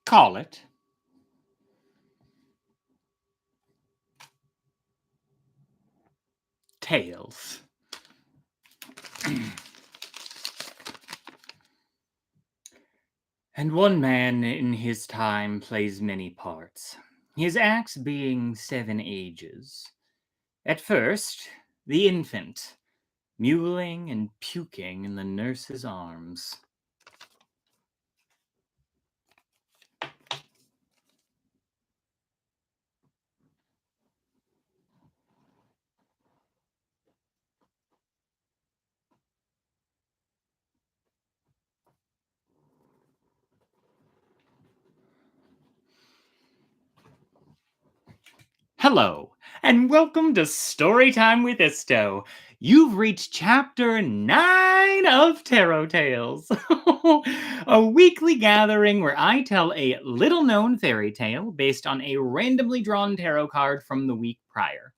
Call it. Tales. And one man in his time plays many parts, his acts being 7 ages. At first, the infant, mewling and puking in the nurse's arms. Hello, and welcome to Storytime with Isto. You've reached chapter 9 of Tarot Tales, a weekly gathering where I tell a little known fairy tale based on a randomly drawn tarot card from the week prior.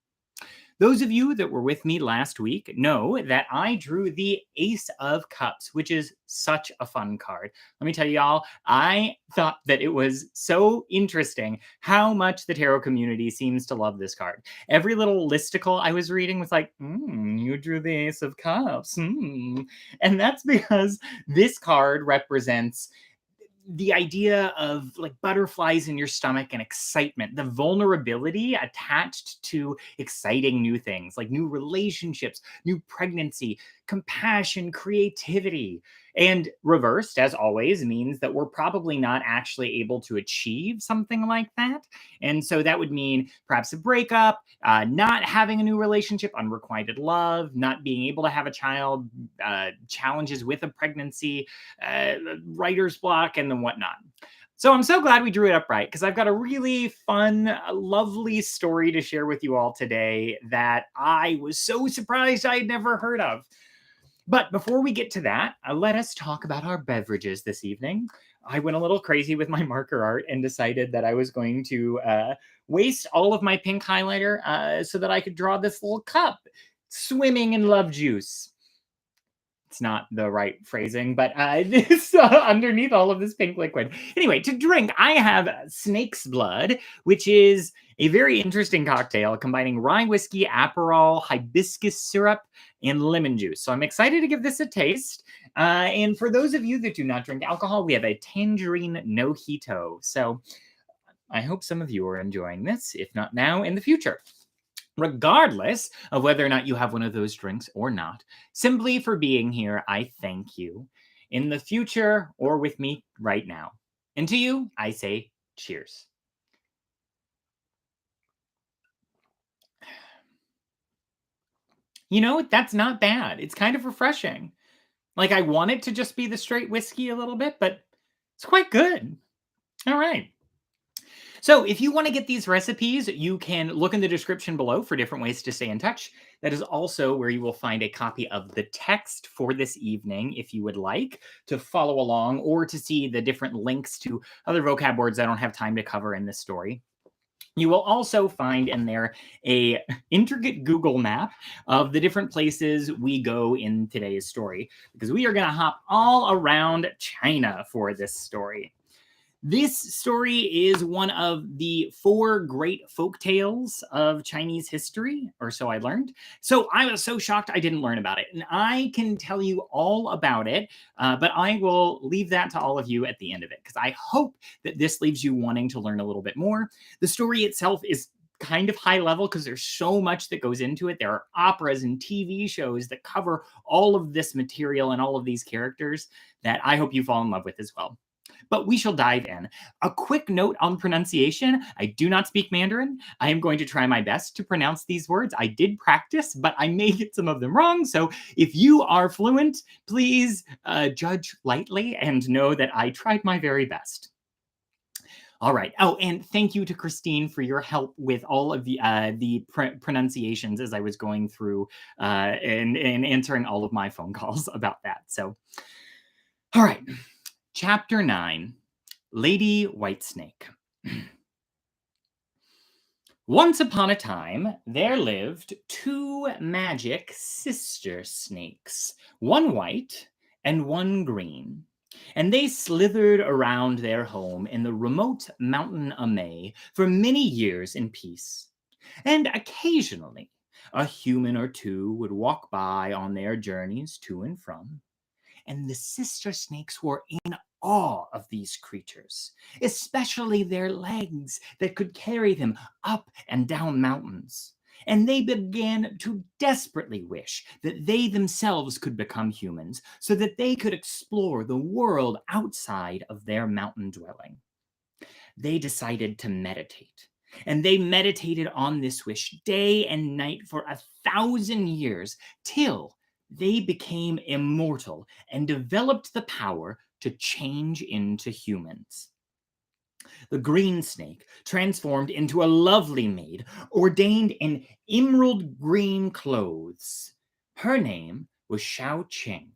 Those of you that were with me last week know that I drew the Ace of Cups, which is such a fun card. Let me tell y'all, I thought that it was so interesting how much the tarot community seems to love this card. Every little listicle I was reading was like, you drew the Ace of Cups. And that's because this card represents the idea of like butterflies in your stomach and excitement, the vulnerability attached to exciting new things like new relationships, new pregnancy, compassion, creativity. And reversed, as always, means that we're probably not actually able to achieve something like that. And so that would mean perhaps a breakup, not having a new relationship, unrequited love, not being able to have a child, challenges with a pregnancy, writer's block, and then whatnot. So I'm so glad we drew it upright because I've got a really fun, lovely story to share with you all today that I was so surprised I'd never heard of. But before we get to that, let us talk about our beverages this evening. I went a little crazy with my marker art and decided that I was going to waste all of my pink highlighter so that I could draw this little cup swimming in love juice. It's not the right phrasing, but it's underneath all of this pink liquid. Anyway, to drink, I have Snake's Blood, which is a very interesting cocktail combining rye whiskey, Aperol, hibiscus syrup, and lemon juice. So I'm excited to give this a taste. And for those of you that do not drink alcohol, we have a tangerine mojito. So I hope some of you are enjoying this, if not now, in the future. Regardless of whether or not you have one of those drinks or not, simply for being here, I thank you. In the future or with me right now. And to you, I say cheers. You know, that's not bad. It's kind of refreshing. Like, I want it to just be the straight whiskey a little bit, but it's quite good. All right. So if you want to get these recipes, you can look in the description below for different ways to stay in touch. That is also where you will find a copy of the text for this evening if you would like to follow along or to see the different links to other vocab words I don't have time to cover in this story. You will also find in there a intricate Google map of the different places we go in today's story, because we are going to hop all around China for this story. This story is one of the 4 great folk tales of Chinese history, or so I learned. So I was so shocked I didn't learn about it. And I can tell you all about it, but I will leave that to all of you at the end of it, because I hope that this leaves you wanting to learn a little bit more. The story itself is kind of high level because there's so much that goes into it. There are operas and TV shows that cover all of this material and all of these characters that I hope you fall in love with as well. But we shall dive in. A quick note on pronunciation. I do not speak Mandarin. I am going to try my best to pronounce these words. I did practice, but I may get some of them wrong. So if you are fluent, please judge lightly and know that I tried my very best. All right. Oh, and thank you to Christine for your help with all of the pronunciations as I was going through and answering all of my phone calls about that. So, all right. Chapter 9, Lady Whitesnake. Once upon a time, there lived 2 magic sister snakes, one white and one green. And they slithered around their home in the remote mountain Amay for many years in peace. And occasionally, a human or two would walk by on their journeys to and from, and the sister snakes were in awe of these creatures, especially their legs that could carry them up and down mountains. And they began to desperately wish that they themselves could become humans so that they could explore the world outside of their mountain dwelling. They decided to meditate. And they meditated on this wish day and night for 1,000 years till they became immortal and developed the power to change into humans. The green snake transformed into a lovely maid, ordained in emerald green clothes. Her name was Shao Qing.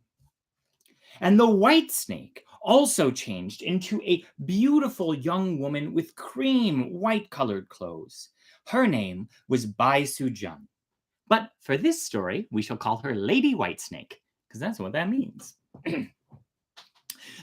And the white snake also changed into a beautiful young woman with cream white colored clothes. Her name was Bai Sujun. But for this story, we shall call her Lady Whitesnake, because that's what that means.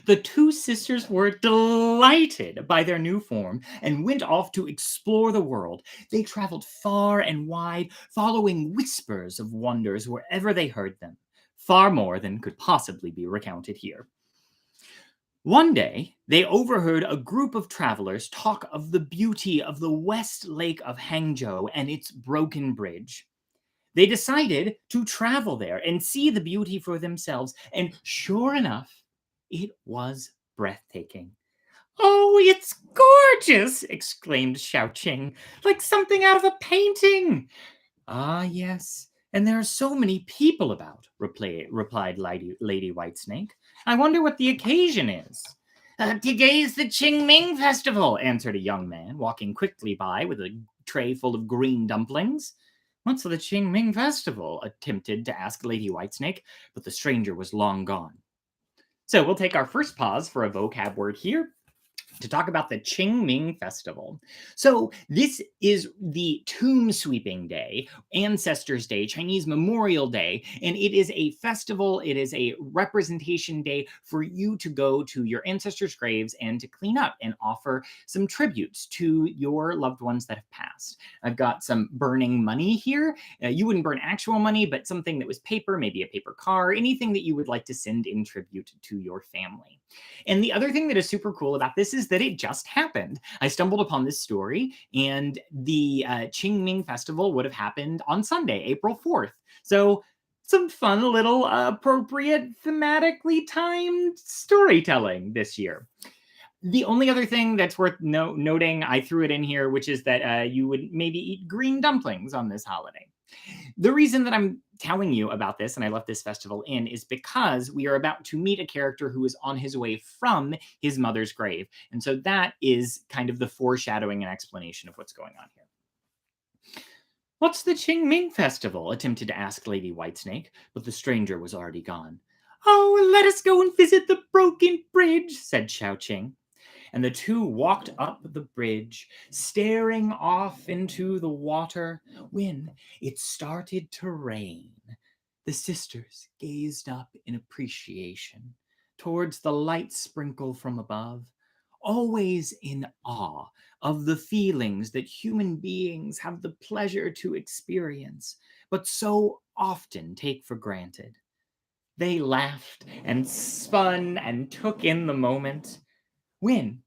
The two sisters were delighted by their new form and went off to explore the world. They traveled far and wide, following whispers of wonders wherever they heard them, far more than could possibly be recounted here. One day, they overheard a group of travelers talk of the beauty of the West Lake of Hangzhou and its broken bridge. They decided to travel there and see the beauty for themselves, and sure enough, it was breathtaking. "Oh, it's gorgeous!" exclaimed Xiaoqing, "like something out of a painting." "Ah, yes, and there are so many people about," replied Lady Whitesnake. "I wonder what the occasion is." "Today's the Qingming Festival," answered a young man, walking quickly by with a tray full of green dumplings. "What's the Qingming Festival?" attempted to ask Lady Whitesnake, but the stranger was long gone. So we'll take our first pause for a vocab word here to talk about the Qingming Festival. So, this is the Tomb Sweeping Day, Ancestors' Day, Chinese Memorial Day, and it is a festival, it is a representation day for you to go to your ancestors' graves and to clean up and offer some tributes to your loved ones that have passed. I've got some burning money here. You wouldn't burn actual money, but something that was paper, maybe a paper car, anything that you would like to send in tribute to your family. And the other thing that is super cool about this is that it just happened. I stumbled upon this story, and the Qingming Festival would have happened on Sunday, April 4th. So, some fun little appropriate, thematically timed storytelling this year. The only other thing that's worth noting, I threw it in here, which is that you would maybe eat green dumplings on this holiday. The reason that I'm telling you about this, and I left this festival in, is because we are about to meet a character who is on his way from his mother's grave. And so that is kind of the foreshadowing and explanation of what's going on here. "What's the Qingming Festival?" attempted to ask Lady Whitesnake, but the stranger was already gone. "Oh, let us go and visit the broken bridge," said Xiao Qing. And the two walked up the bridge, staring off into the water, when it started to rain. The sisters gazed up in appreciation towards the light sprinkle from above, always in awe of the feelings that human beings have the pleasure to experience, but so often take for granted. They laughed and spun and took in the moment when,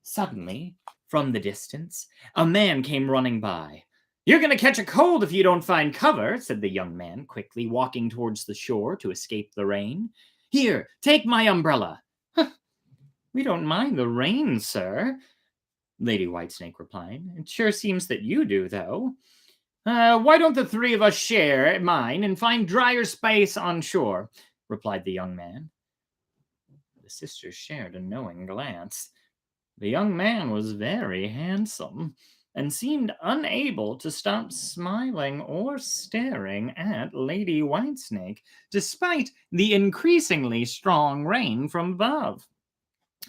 suddenly, from the distance, a man came running by. "You're going to catch a cold if you don't find cover," said the young man, quickly walking towards the shore to escape the rain. "Here, take my umbrella." "Huh, we don't mind the rain, sir," Lady Whitesnake replied. "It sure seems that you do, though." Why don't the three of us share mine and find drier space on shore?" replied the young man. The sisters shared a knowing glance. The young man was very handsome and seemed unable to stop smiling or staring at Lady Whitesnake, despite the increasingly strong rain from above.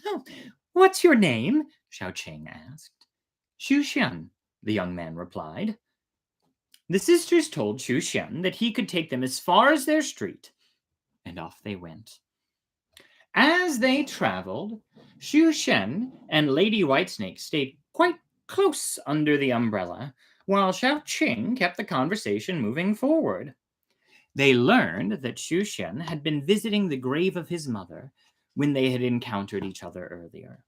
"Oh, what's your name?" Xiao Qing asked. "Xu Xian," the young man replied. The sisters told Xu Xian that he could take them as far as their street, and off they went. As they traveled, Xu Shen and Lady Whitesnake stayed quite close under the umbrella, while Xiao Qing kept the conversation moving forward. They learned that Xu Shen had been visiting the grave of his mother when they had encountered each other earlier.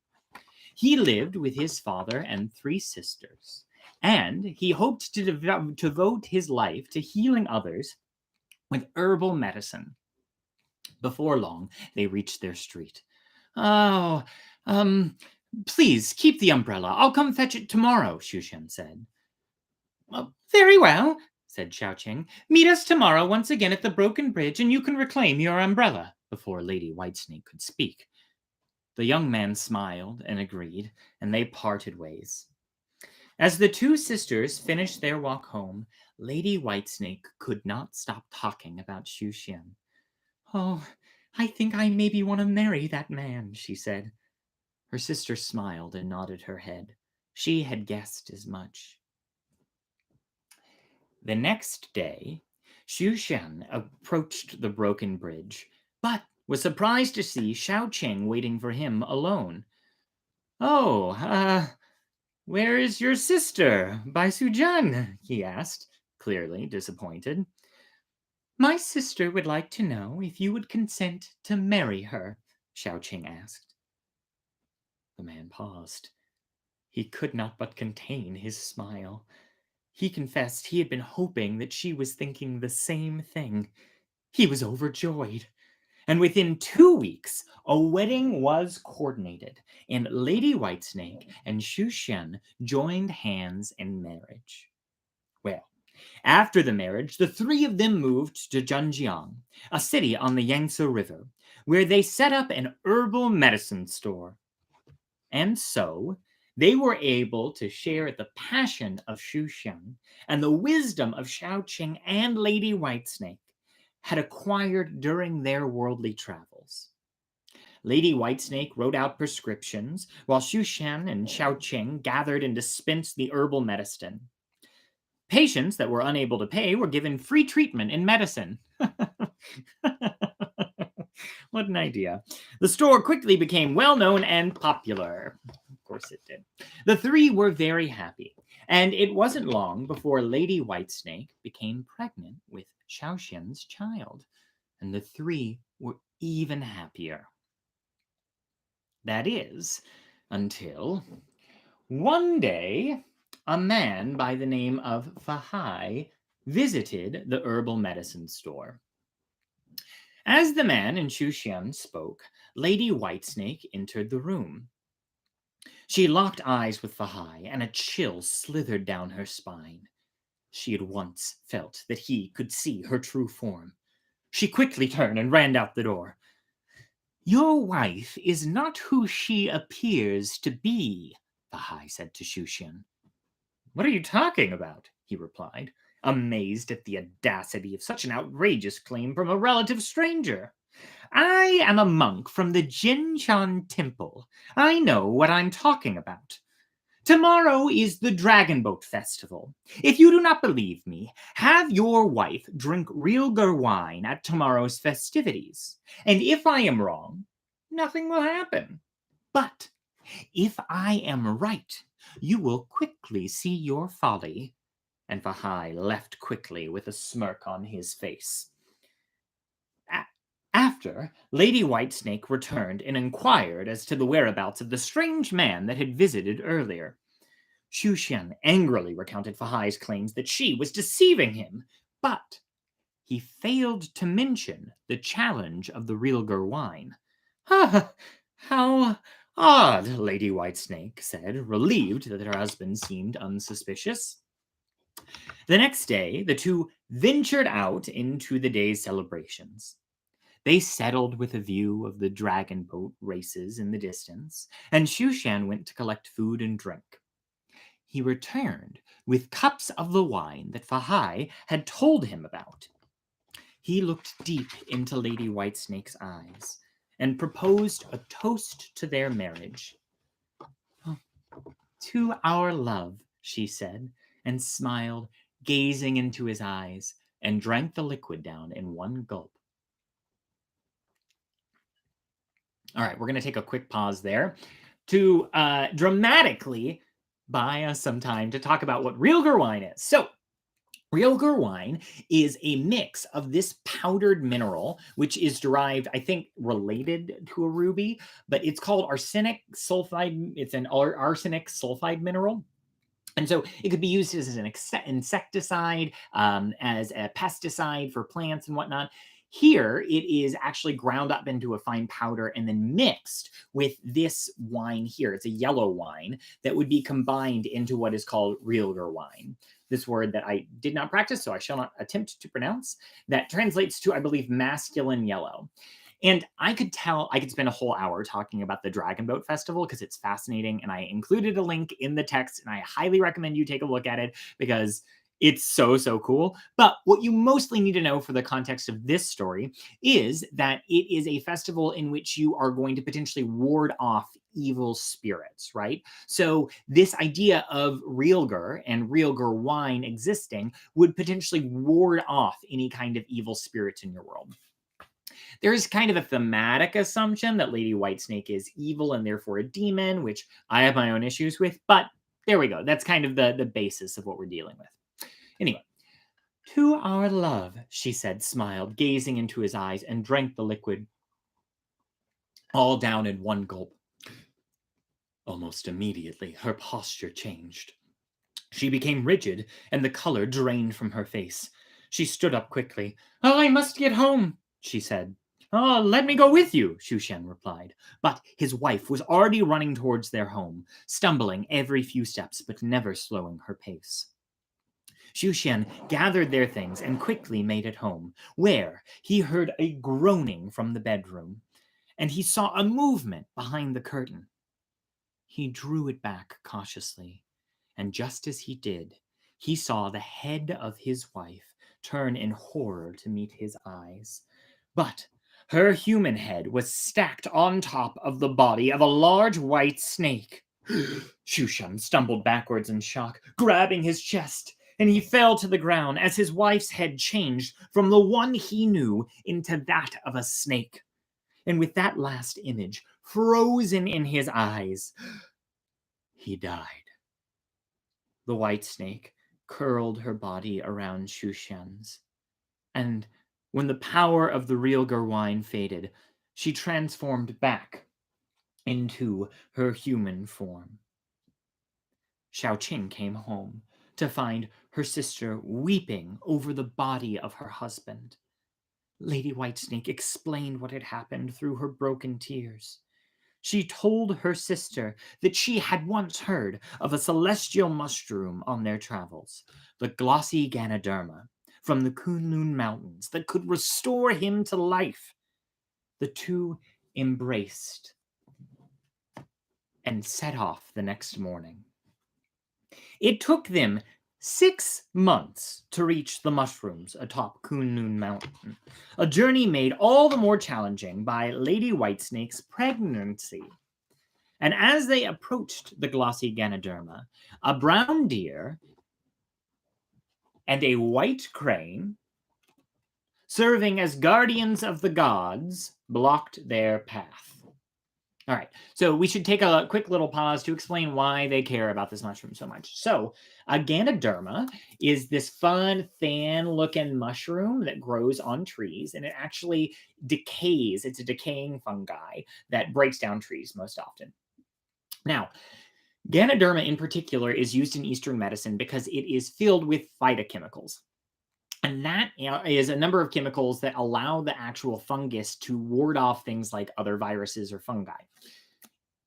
He lived with his father and three sisters, and he hoped to devote his life to healing others with herbal medicine. Before long, they reached their street. Oh, um, please keep the umbrella. I'll come fetch it tomorrow, Shushen said. Very well, said Xiaoqing. Meet us tomorrow once again at the broken bridge, and you can reclaim your umbrella. Before Lady Whitesnake could speak, the young man smiled and agreed, and they parted ways. As the two sisters finished their walk home, Lady Whitesnake could not stop talking about Xu Xian. Oh, I think I maybe want to marry that man, she said. Her sister smiled and nodded her head. She had guessed as much. The next day, Xu Xian approached the broken bridge, but was surprised to see Xiao Qing waiting for him alone. Oh, where is your sister, Bai Sujan? He asked, clearly disappointed. My sister would like to know if you would consent to marry her, Xiao Qing asked. The man paused. He could not but contain his smile. He confessed he had been hoping that she was thinking the same thing. He was overjoyed. And within 2 weeks, a wedding was coordinated, and Lady Whitesnake and Xu Shen joined hands in marriage. Well, after the marriage, the three of them moved to Zhenjiang, a city on the Yangtze River, where they set up an herbal medicine store. And so, they were able to share the passion of Xu Xiang and the wisdom of Xiao Qing and Lady Whitesnake had acquired during their worldly travels. Lady Whitesnake wrote out prescriptions, while Xu Xian and Xiao Qing gathered and dispensed the herbal medicine. Patients that were unable to pay were given free treatment in medicine. What an idea. The store quickly became well known and popular. Of course it did. The three were very happy, and it wasn't long before Lady Whitesnake became pregnant with Xiaoxian's child, and the three were even happier. That is, until one day a man by the name of Fahai visited the herbal medicine store. As the man and Xu Xian spoke, Lady Whitesnake entered the room. She locked eyes with Fahai, and a chill slithered down her spine. She at once felt that he could see her true form. She quickly turned and ran out the door. Your wife is not who she appears to be, Fahai said to Xu Xian. What are you talking about? He replied, amazed at the audacity of such an outrageous claim from a relative stranger. I am a monk from the Jinshan Temple. I know what I'm talking about. Tomorrow is the Dragon Boat Festival. If you do not believe me, have your wife drink real wine at tomorrow's festivities. And if I am wrong, nothing will happen. But if I am right, you will quickly see your folly. And Fahai left quickly with a smirk on his face. After, Lady Whitesnake returned and inquired as to the whereabouts of the strange man that had visited earlier. Xu Xian angrily recounted Fahai's claims that she was deceiving him, but he failed to mention the challenge of the real wine. Ah, how odd, Lady Whitesnake said, relieved that her husband seemed unsuspicious. The next day, the two ventured out into the day's celebrations. They settled with a view of the dragon boat races in the distance, and Xu Shan went to collect food and drink. He returned with cups of the wine that Fahai had told him about. He looked deep into Lady Whitesnake's eyes and proposed a toast to their marriage. Oh, to our love, she said, and smiled, gazing into his eyes, and drank the liquid down in one gulp. All right, we're going to take a quick pause there to dramatically buy us some time to talk about what real wine is. So, real wine is a mix of this powdered mineral, which is derived, I think, related to a ruby, but it's called arsenic sulfide. It's an arsenic sulfide mineral. And so it could be used as an insecticide, as a pesticide for plants and whatnot. Here, it is actually ground up into a fine powder and then mixed with this wine here. It's a yellow wine that would be combined into what is called Realger wine. This word that I did not practice, so I shall not attempt to pronounce, that translates to, I believe, masculine yellow. And I could spend a whole hour talking about the Dragon Boat Festival because it's fascinating. And I included a link in the text, and I highly recommend you take a look at it because it's so, so cool. But what you mostly need to know for the context of this story is that it is a festival in which you are going to potentially ward off evil spirits, right? So this idea of Realger and Realger wine existing would potentially ward off any kind of evil spirits in your world. There's kind of a thematic assumption that Lady Whitesnake is evil and therefore a demon, which I have my own issues with, but there we go. That's kind of the basis of what we're dealing with. Anyway, to our love, she said, smiled, gazing into his eyes, and drank the liquid all down in one gulp. Almost immediately, her posture changed. She became rigid, and the color drained from her face. She stood up quickly. "Oh, I must get home," she said. "Oh, let me go with you," Shushan replied. But his wife was already running towards their home, stumbling every few steps, but never slowing her pace. Shushan gathered their things and quickly made it home, where he heard a groaning from the bedroom, and he saw a movement behind the curtain. He drew it back cautiously, and just as he did, he saw the head of his wife turn in horror to meet his eyes. But her human head was stacked on top of the body of a large white snake. Shushan stumbled backwards in shock, grabbing his chest, and he fell to the ground as his wife's head changed from the one he knew into that of a snake. And with that last image frozen in his eyes, he died. The white snake curled her body around Shushan's, and when the power of the Realger wine faded, she transformed back into her human form. Xiaoqing came home to find her sister weeping over the body of her husband. Lady Whitesnake explained what had happened through her broken tears. She told her sister that she had once heard of a celestial mushroom on their travels, the glossy Ganoderma, from the Kunlun Mountains, that could restore him to life. The two embraced and set off the next morning. It took them 6 months to reach the mushrooms atop Kunlun Mountain, a journey made all the more challenging by Lady Whitesnake's pregnancy. And as they approached the glossy Ganoderma, a brown deer and a white crane, serving as guardians of the gods, blocked their path. All right, so we should take a quick little pause to explain why they care about this mushroom so much. So, a Ganoderma is this fun, thin-looking mushroom that grows on trees, and it actually decays. It's a decaying fungi that breaks down trees most often. Now, Ganoderma in particular is used in Eastern medicine because it is filled with phytochemicals. And that is a number of chemicals that allow the actual fungus to ward off things like other viruses or fungi.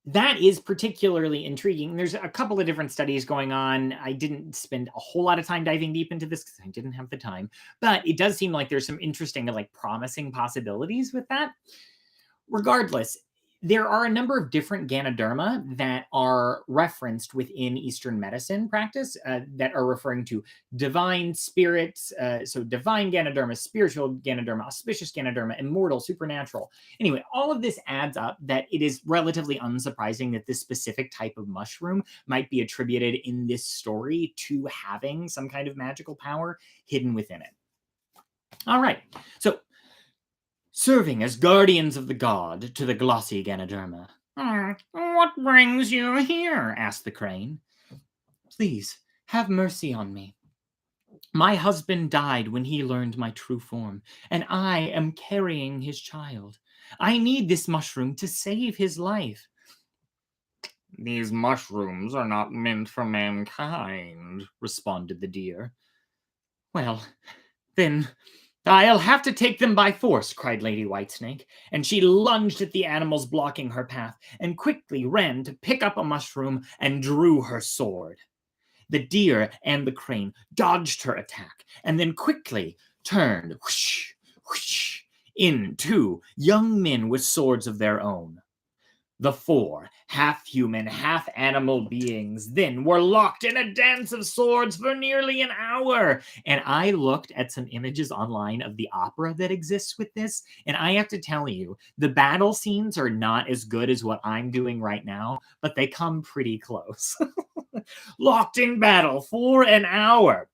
That is particularly intriguing. There's a couple of different studies going on. I didn't spend a whole lot of time diving deep into this because I didn't have the time, but it does seem like there's some interesting, like promising possibilities with that. Regardless, there are a number of different Ganoderma that are referenced within Eastern medicine practice that are referring to divine spirits. So divine Ganoderma, spiritual Ganoderma, auspicious Ganoderma, immortal, supernatural. Anyway, all of this adds up that it is relatively unsurprising that this specific type of mushroom might be attributed in this story to having some kind of magical power hidden within it. All right. So serving as guardians of the god to the glossy Ganoderma. What brings you here? Asked the crane. Please, have mercy on me. My husband died when he learned my true form, and I am carrying his child. I need this mushroom to save his life. These mushrooms are not meant for mankind, responded the deer. Well, then I'll have to take them by force, cried Lady Whitesnake, and she lunged at the animals blocking her path and quickly ran to pick up a mushroom and drew her sword. The deer and the crane dodged her attack and then quickly turned whoosh, whoosh, into young men with swords of their own. The four half-human, half-animal beings then were locked in a dance of swords for nearly an hour. And I looked at some images online of the opera that exists with this, and I have to tell you, the battle scenes are not as good as what I'm doing right now, but they come pretty close. Locked in battle for an hour.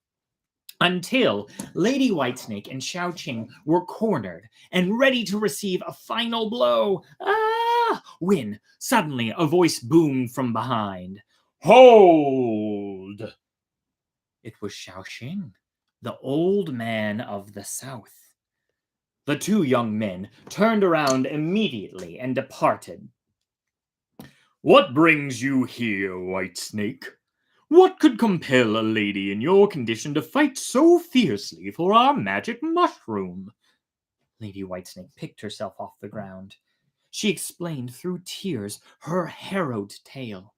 Until Lady Whitesnake and Xiaoqing were cornered and ready to receive a final blow. When suddenly a voice boomed from behind. Hold! It was Xiaoqing, the old man of the south. The two young men turned around immediately and departed. What brings you here, Whitesnake? What could compel a lady in your condition to fight so fiercely for our magic mushroom? Lady Whitesnake picked herself off the ground. She explained through tears her harrowed tale.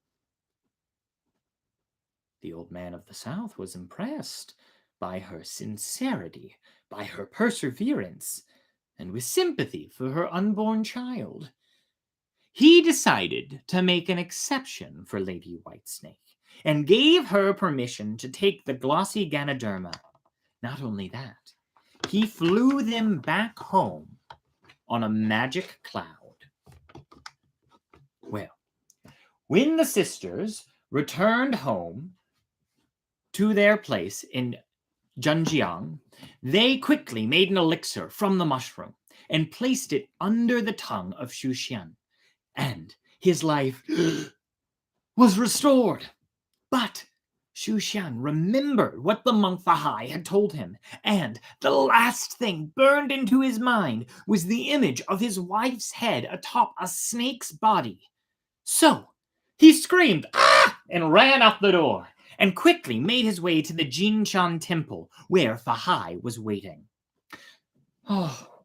The old man of the south was impressed by her sincerity, by her perseverance, and with sympathy for her unborn child. He decided to make an exception for Lady Whitesnake and gave her permission to take the glossy Ganoderma. Not only that, he flew them back home on a magic cloud. Well, when the sisters returned home to their place in Zhenjiang, they quickly made an elixir from the mushroom and placed it under the tongue of Xu Xian, and his life was restored. But Xu Xian remembered what the monk Fahai had told him, and the last thing burned into his mind was the image of his wife's head atop a snake's body. So he screamed, "Ah!" and ran out the door, and quickly made his way to the Jinshan temple, where Fahai was waiting. Oh,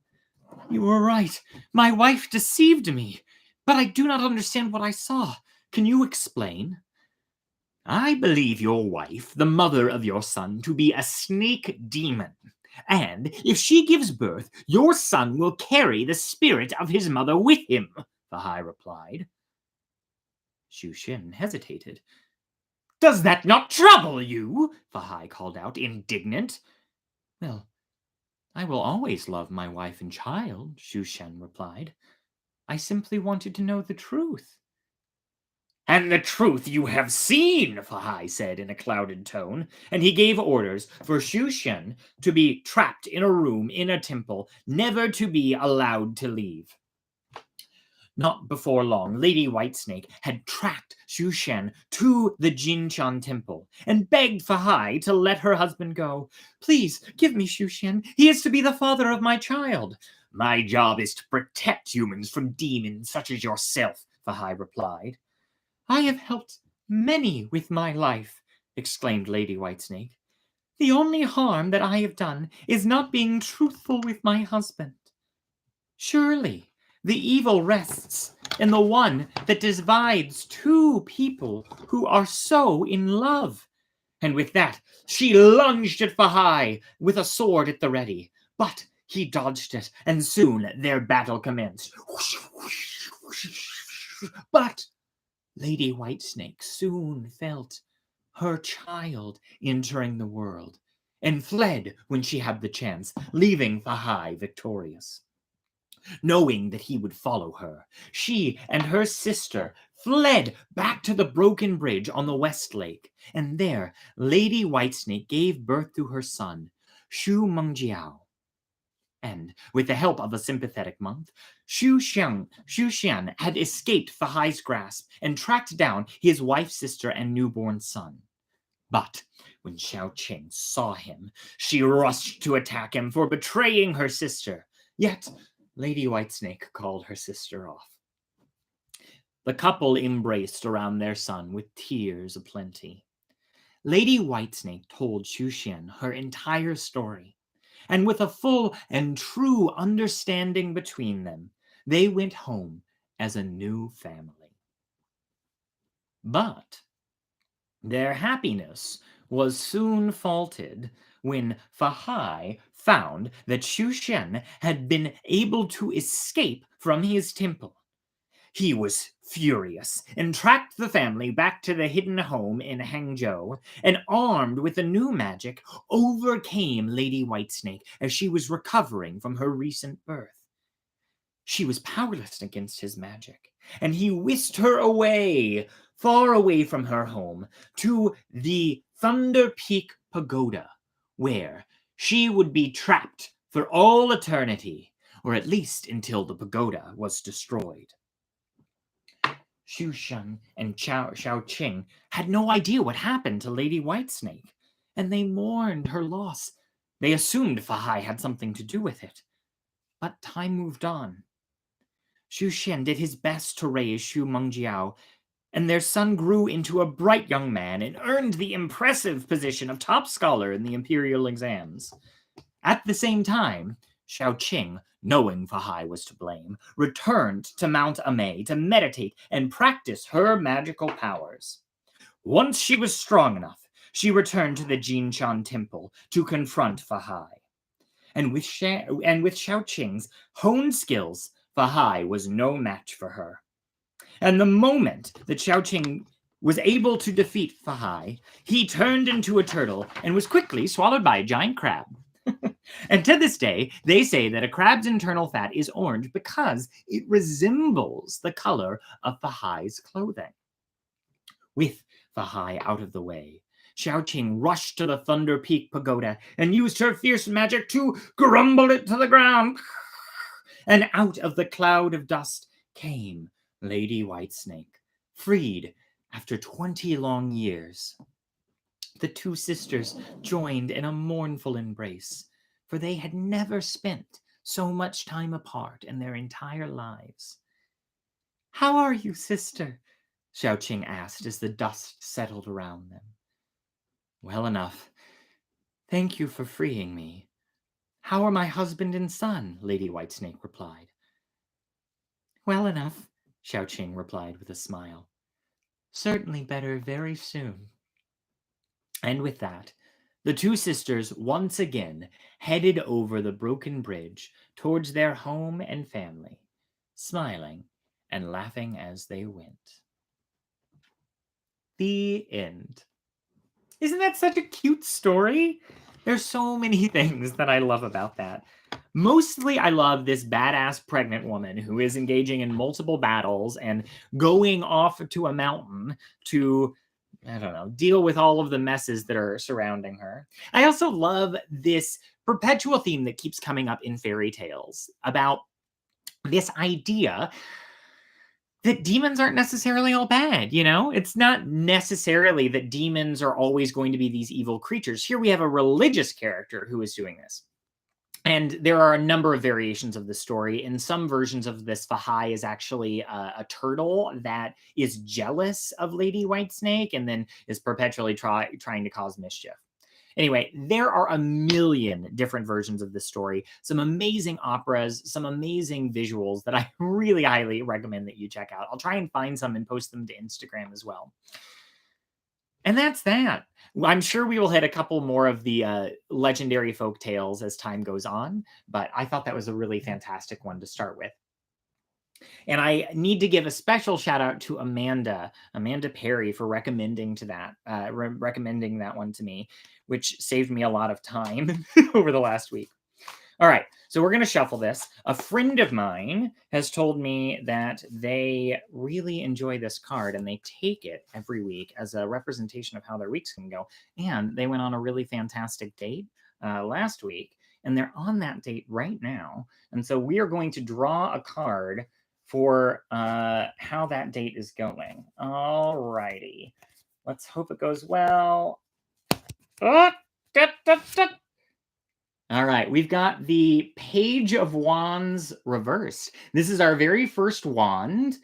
you were right. My wife deceived me, but I do not understand what I saw. Can you explain? I believe your wife, the mother of your son, to be a snake demon. And if she gives birth, your son will carry the spirit of his mother with him, Fahai replied. Xu Xin hesitated. Does that not trouble you? Fahai called out, indignant. Well, I will always love my wife and child, Xu Shen replied. I simply wanted to know the truth. And the truth you have seen, Fahai said in a clouded tone, and he gave orders for Xu Shen to be trapped in a room in a temple, never to be allowed to leave. Not before long, Lady Whitesnake had tracked Xu Shen to the Jinshan temple and begged Fahai to let her husband go. Please, give me Xu Shen. He is to be the father of my child. My job is to protect humans from demons such as yourself, Fahai replied. I have helped many with my life, exclaimed Lady Whitesnake. The only harm that I have done is not being truthful with my husband. Surely the evil rests in the one that divides two people who are so in love. And with that, she lunged at Fahai with a sword at the ready. But he dodged it, and soon their battle commenced. But Lady Whitesnake soon felt her child entering the world and fled when she had the chance, leaving Fahai victorious. Knowing that he would follow her, she and her sister fled back to the broken bridge on the West Lake, and there Lady Whitesnake gave birth to her son, Shu Mengjiao. And with the help of a sympathetic monk, Xu Xian had escaped Fahai's grasp and tracked down his wife, sister, and newborn son. But when Xiao Qing saw him, she rushed to attack him for betraying her sister. Yet Lady Whitesnake called her sister off. The couple embraced around their son with tears aplenty. Lady Whitesnake told Xu Xian her entire story, and with a full and true understanding between them, they went home as a new family. But their happiness was soon faulted when Fahai found that Xu Xian had been able to escape from his temple. He was furious and tracked the family back to the hidden home in Hangzhou, and armed with a new magic, overcame Lady Whitesnake as she was recovering from her recent birth. She was powerless against his magic, and he whisked her away, far away from her home, to the Thunder Peak Pagoda, where she would be trapped for all eternity, or at least until the pagoda was destroyed. Xu Shen and Xiao Qing had no idea what happened to Lady Whitesnake, and they mourned her loss. They assumed Fahai had something to do with it. But time moved on. Xu Xian did his best to raise Xu Mengjiao, and their son grew into a bright young man and earned the impressive position of top scholar in the imperial exams. At the same time, Xiao Qing, knowing Fahai was to blame, returned to Mount Amei to meditate and practice her magical powers. Once she was strong enough, she returned to the Jinshan Temple to confront Fahai. And with Xiao Qing's honed skills, Fahai was no match for her. And the moment that Xiao Qing was able to defeat Fahai, he turned into a turtle and was quickly swallowed by a giant crab. And to this day, they say that a crab's internal fat is orange because it resembles the color of Fahai's clothing. With Fahai out of the way, Xiao Qing rushed to the Thunder Peak Pagoda and used her fierce magic to grumble it to the ground. And out of the cloud of dust came Lady Whitesnake, freed after 20 long years. The two sisters joined in a mournful embrace, for they had never spent so much time apart in their entire lives. "How are you, sister?" Xiao Qing asked as the dust settled around them. "Well enough. Thank you for freeing me. How are my husband and son?" Lady Whitesnake replied. "Well enough," Xiao Qing replied with a smile. "Certainly better very soon." And with that, the two sisters once again headed over the broken bridge towards their home and family, smiling and laughing as they went. The end. Isn't that such a cute story? There's so many things that I love about that. Mostly, I love this badass pregnant woman who is engaging in multiple battles and going off to a mountain to, I don't know, deal with all of the messes that are surrounding her. I also love this perpetual theme that keeps coming up in fairy tales about this idea that demons aren't necessarily all bad, you know? It's not necessarily that demons are always going to be these evil creatures. Here we have a religious character who is doing this. And there are a number of variations of the story. In some versions of this, Fahai is actually a turtle that is jealous of Lady Whitesnake and then is perpetually trying to cause mischief. Anyway, there are a million different versions of this story, some amazing operas, some amazing visuals that I really highly recommend that you check out. I'll try and find some and post them to Instagram as well. And that's that. I'm sure we will hit a couple more of the legendary folk tales as time goes on, but I thought that was a really fantastic one to start with. And I need to give a special shout out to Amanda Perry, for recommending that one to me, which saved me a lot of time over the last week. All right, so we're going to shuffle this. A friend of mine has told me that they really enjoy this card and they take it every week as a representation of how their weeks can go. And they went on a really fantastic date last week. and they're on that date right now. And so we are going to draw a card for how that date is going. All righty. Let's hope it goes well. Oh, all right, we've got the Page of Wands reversed. This is our very first wand.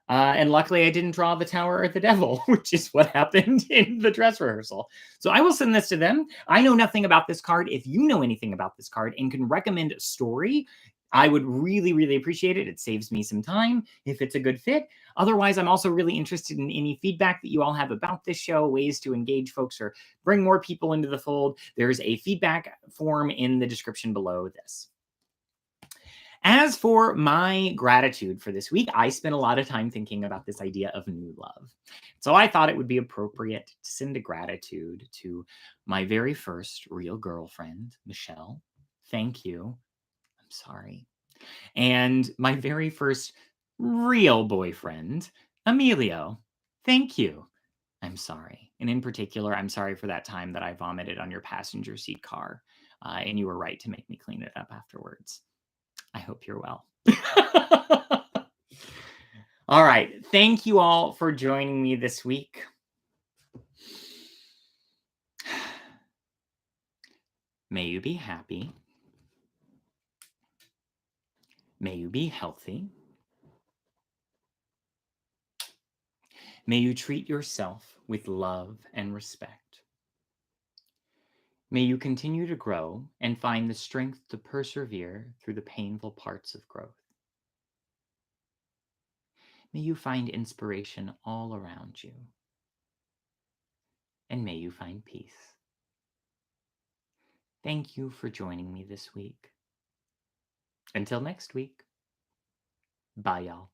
And luckily I didn't draw the Tower or the Devil, which is what happened in the dress rehearsal. So I will send this to them. I know nothing about this card. If you know anything about this card and can recommend a story, I would really, really appreciate it. It saves me some time if it's a good fit. Otherwise, I'm also really interested in any feedback that you all have about this show, ways to engage folks or bring more people into the fold. There's a feedback form in the description below this. As for my gratitude for this week, I spent a lot of time thinking about this idea of new love. So I thought it would be appropriate to send a gratitude to my very first real girlfriend, Michelle. Thank you. I'm sorry. And my very first real boyfriend, Emilio. Thank you. I'm sorry. And in particular, I'm sorry for that time that I vomited on your passenger seat car. And you were right to make me clean it up afterwards. I hope you're well. All right. Thank you all for joining me this week. May you be happy. May you be healthy. May you treat yourself with love and respect. May you continue to grow and find the strength to persevere through the painful parts of growth. May you find inspiration all around you. And may you find peace. Thank you for joining me this week. Until next week, bye, y'all.